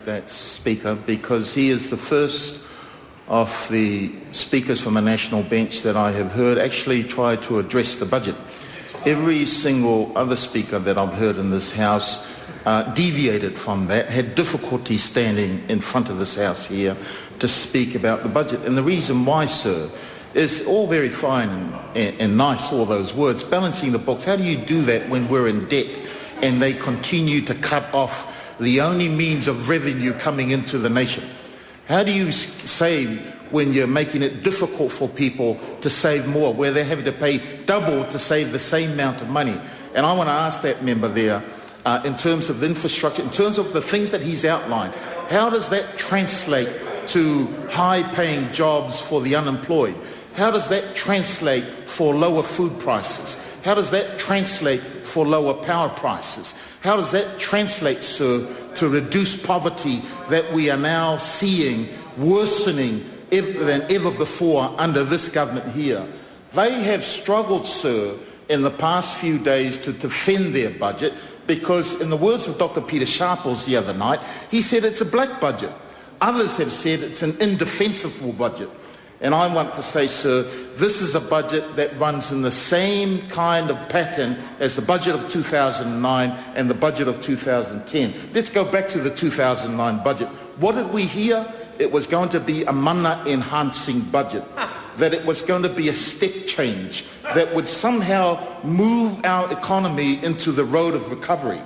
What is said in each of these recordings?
That speaker, because he is the first of the speakers from the National Bench that I have heard actually try to address the budget. Every single other speaker that I've heard in this House deviated from that, had difficulty standing in front of this House here to speak about the budget. And the reason why, sir, is all very fine and nice, all those words, balancing the books. How do you do that when we're in debt and they continue to cut off the only means of revenue coming into the nation? How do you save when you're making it difficult for people to save more, where they're having to pay double to save the same amount of money? And I want to ask that member there, in terms of infrastructure, in terms of the things that he's outlined, how does that translate to high-paying jobs for the unemployed? How does that translate for lower food prices? How does that translate for lower power prices? How does that translate, sir, to reduce poverty that we are now seeing worsening than ever before under this government here? They have struggled, sir, in the past few days to defend their budget because, in the words of Dr. Peter Sharples the other night, he said it's a black budget. Others have said it's an indefensible budget. And I want to say, sir, this is a budget that runs in the same kind of pattern as the budget of 2009 and the budget of 2010. Let's go back to the 2009 budget. What did we hear? It was going to be a mana-enhancing budget, that it was going to be a step change that would somehow move our economy into the road of recovery.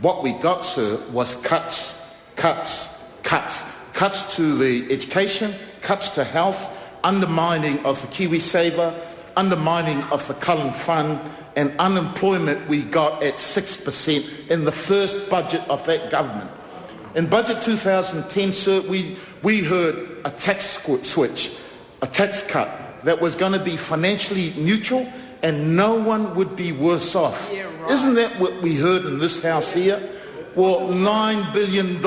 What we got, sir, was cuts, cuts, cuts. Cuts to the education, cuts to health, undermining of the KiwiSaver, undermining of the Cullen Fund, and unemployment we got at 6% in the first budget of that government. In Budget 2010, sir, we heard a tax switch, a tax cut that was going to be financially neutral and no one would be worse off. Yeah, right. Isn't that what we heard in this House here? Well, $9 billion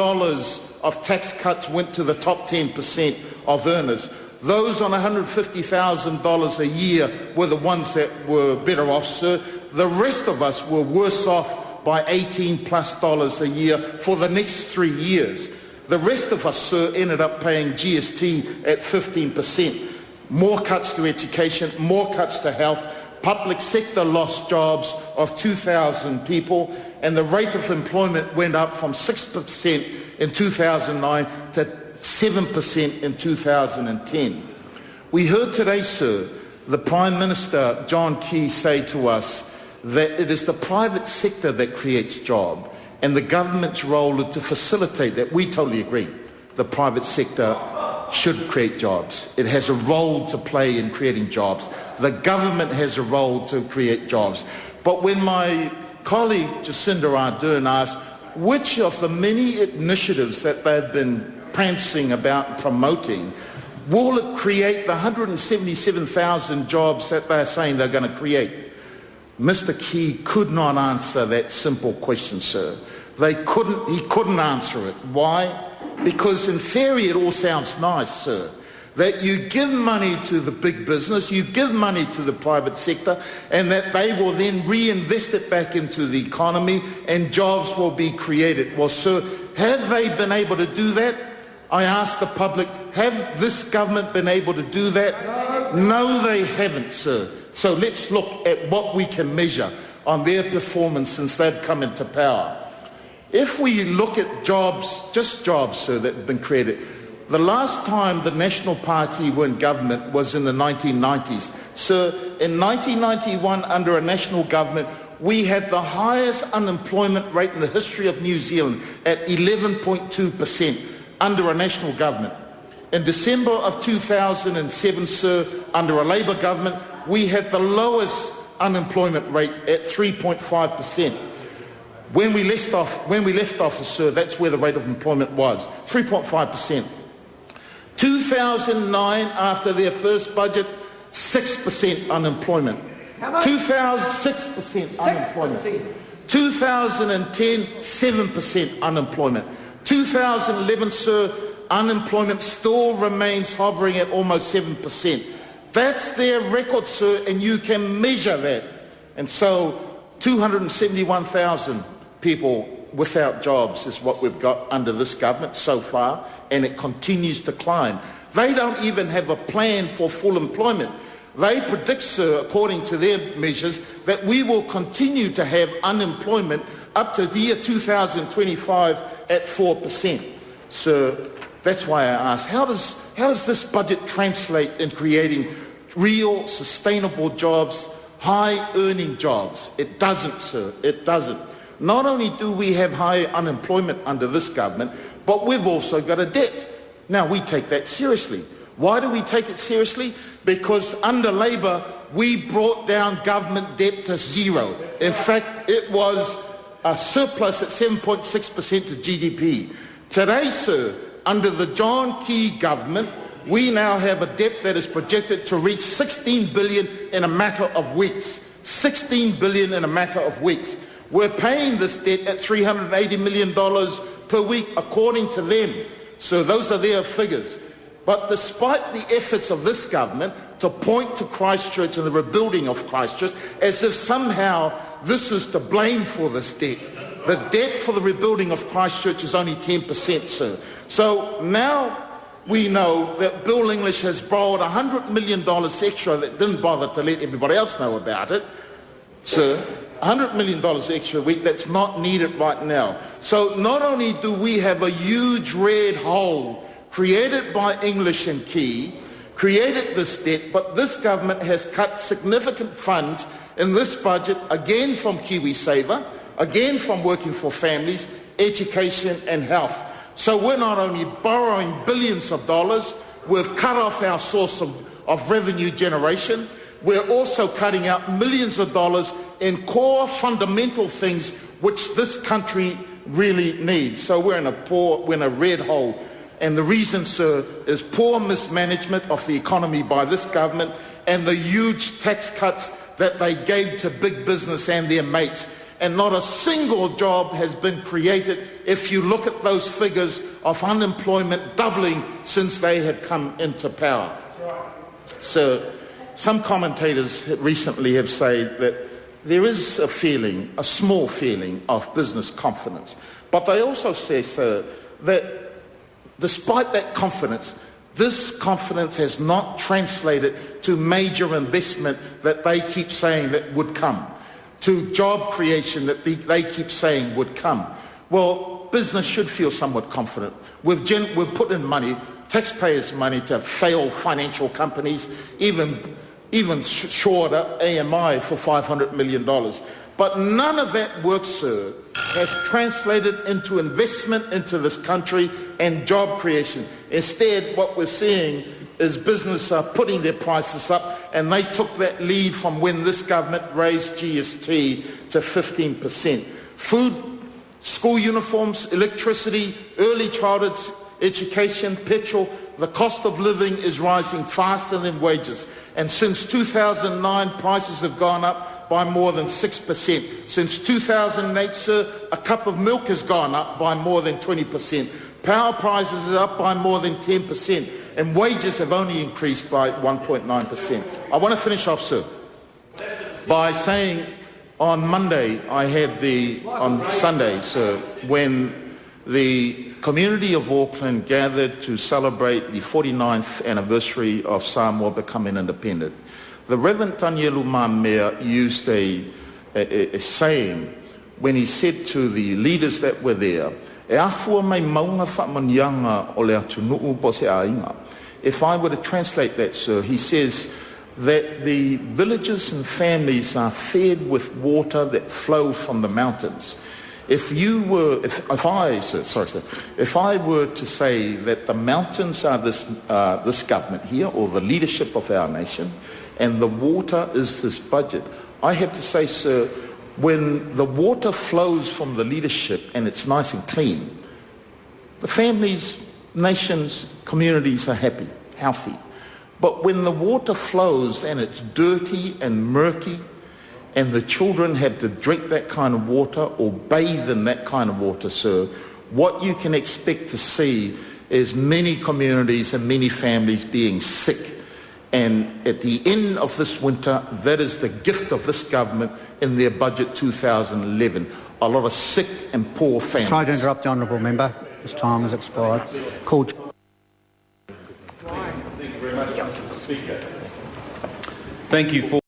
of tax cuts went to the top 10% of earners. Those on $150,000 a year were the ones that were better off, sir. The rest of us were worse off by $18+ a year for the next 3 years. The rest of us, sir, ended up paying GST at 15%. More cuts to education, more cuts to health. Public sector lost jobs of 2,000 people, and the rate of employment went up from 6% in 2009 to 7% in 2010. We heard today, sir, the Prime Minister, John Key, say to us that it is the private sector that creates jobs, and the government's role is to facilitate that. We totally agree. The private sector should create jobs. It has a role to play in creating jobs. The government has a role to create jobs. But when my colleague Jacinda Ardern asked which of the many initiatives that they've been prancing about promoting will it create the 177,000 jobs that they're saying they're going to create, Mr. Key could not answer that simple question, sir. He couldn't answer it. Why? Because in theory it all sounds nice, sir, that you give money to the big business, you give money to the private sector, and that they will then reinvest it back into the economy and jobs will be created. Well, sir, have they been able to do that? I ask the public, have this government been able to do that? No, they haven't, sir. So let's look at what we can measure on their performance since they've come into power. If we look at jobs, just jobs, sir, that have been created, the last time the National Party were in government was in the 1990s. Sir, in 1991, under a national government, we had the highest unemployment rate in the history of New Zealand at 11.2% under a national government. In December of 2007, sir, under a Labour government, we had the lowest unemployment rate at 3.5%. When we left office, sir, that's where the rate of employment was, 3.5%. 2009, after their first budget, 6% unemployment. How much? 6% unemployment. 2010, 7% unemployment. 2011, sir, unemployment still remains hovering at almost 7%. That's their record, sir, and you can measure that. And so 271,000 people without jobs is what we've got under this government so far, and it continues to climb. They don't even have a plan for full employment. They predict, sir, according to their measures, that we will continue to have unemployment up to the year 2025 at 4%. So that's why I ask, how does this budget translate in creating real, sustainable jobs, high-earning jobs? It doesn't, sir. It doesn't. Not only do we have high unemployment under this government, but we've also got a debt. Now, we take that seriously. Why do we take it seriously? Because under Labour, we brought down government debt to zero. In fact, it was a surplus at 7.6% to GDP. Today, sir, under the John Key government, we now have a debt that is projected to reach $16 billion in a matter of weeks. $16 billion in a matter of weeks. We're paying this debt at $380 million per week, according to them. So those are their figures. But despite the efforts of this government to point to Christchurch and the rebuilding of Christchurch as if somehow this is to blame for this debt, the debt for the rebuilding of Christchurch is only 10%, sir. So now we know that Bill English has borrowed $100 million extra that didn't bother to let everybody else know about it, sir. $100 million extra a week that's not needed right now. So not only do we have a huge red hole created by English and Key, created this debt, but this government has cut significant funds in this budget, again from KiwiSaver, again from Working for Families, education and health. So we're not only borrowing billions of dollars, we've cut off our source of revenue generation, we're also cutting out millions of dollars in core fundamental things which this country really needs. So we're in a red hole. And the reason, sir, is poor mismanagement of the economy by this government and the huge tax cuts that they gave to big business and their mates. And not a single job has been created if you look at those figures of unemployment doubling since they have come into power. So some commentators recently have said that there is a feeling, a small feeling of business confidence. But they also say, sir, that despite that confidence, this confidence has not translated to major investment that they keep saying that would come, to job creation that they keep saying would come. Well, business should feel somewhat confident. We've put in money, taxpayers' money, to fail financial companies, even shorter AMI for $500 million. But none of that work, sir, has translated into investment into this country and job creation. Instead, what we're seeing is business are putting their prices up, and they took that lead from when this government raised GST to 15%. Food, school uniforms, electricity, early childhood education, petrol, the cost of living is rising faster than wages. And since 2009, prices have gone up by more than 6%. Since 2008, sir, a cup of milk has gone up by more than 20%. Power prices are up by more than 10%. And wages have only increased by 1.9%. I want to finish off, sir, by saying on Monday, on Sunday, sir, when the community of Auckland gathered to celebrate the 49th anniversary of Samoa becoming independent, the Reverend Tanielu Mamea used a saying when he said to the leaders that were there, if I were to translate that, sir, he says that the villages and families are fed with water that flow from the mountains. If I were to say that the mountains are this government here, or the leadership of our nation, and the water is this budget, I have to say, sir, when the water flows from the leadership and it's nice and clean, the families, nations, communities are happy, healthy. But when the water flows and it's dirty and murky, and the children have to drink that kind of water or bathe in that kind of water, sir, what you can expect to see is many communities and many families being sick. And at the end of this winter, that is the gift of this government in their budget 2011. a lot of sick and poor families. Try to interrupt the honourable member. His time has expired. Call. Thank you for